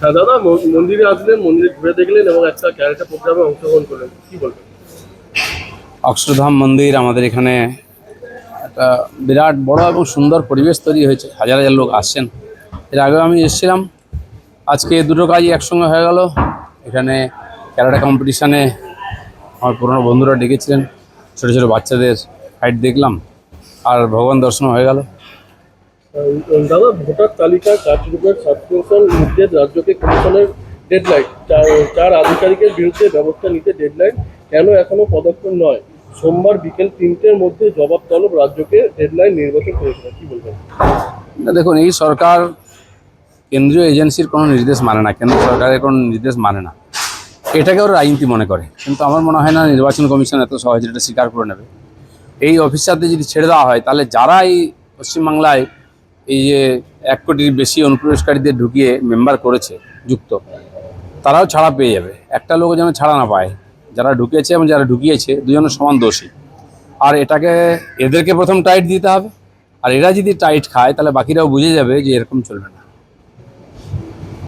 হ্যাঁ দাদা, মন্দিরে আসলেন, মন্দিরে ঘুরে দেখলেন এবং একটা ক্যারেক্টার প্রোগ্রামে অংশগ্রহণ করলেন, কি বলবেন? অক্ষরধাম মন্দির আমাদের এখানে একটা বিরাট বড় এবং সুন্দর পরিবেশ তৈরি হয়েছে, হাজার হাজার লোক আসছেন। এর আগেও আমি এসেছিলাম, আজকে দুটো কাজই একসঙ্গে হয়ে গেল। এখানে ক্যারাটে কম্পিটিশানে আমার পুরনো বন্ধুরা ডেকেছিলেন, ছোটো ছোটো বাচ্চাদের ফাইট দেখলাম, আর ভগবান দর্শন হয়ে গেল। দাদা, ভোটার তালিকা কার্যরূপের সাবস্ক্রিপশন নির্দেশ রাজ্যকে কমিশনের ডেডলাইন, চার আধিকারিকের বিরুদ্ধে ব্যবস্থা নিতে ডেডলাইন, কেন এখনো পদক্ষেপ নয়? সোমবার বিকেল 3টের মধ্যে জবাব তলব, রাজ্যকে ডেডলাইন নির্বাচন করেছিল, কি বলবেন? না দেখুন, এই সরকার কেন্দ্রীয় এজেন্সির কোনো নির্দেশ মানে না, কেন্দ্র সরকারের কোনো নির্দেশ মানে না, এটাকে ওরা রাজনীতি মনে করে। কিন্তু আমার মনে হয় না নির্বাচন কমিশন এত সহজে এটা স্বীকার করে নেবে। এই অফিসারদের যদি ছেড়ে দেওয়া হয়, তাহলে যারা এই পশ্চিমবাংলায় এই যে 1 কোটির বেশি অনুপ্রবেশকারীদের ঢুকিয়ে মেম্বার করেছে যুক্ত, তারাও ছাড়া পেয়ে যাবে। একটা লোকও যেন ছাড়া না পায়। যারা ঢুকেছে এবং যারা ঢুকিয়েছে দুজনের সমান দোষী। আর এটাকে এদেরকে প্রথম টাইট দিতে হবে, আর এরা যদি টাইট খায় তাহলে বাকিরাও বুঝে যাবে যে এরকম চলবে না।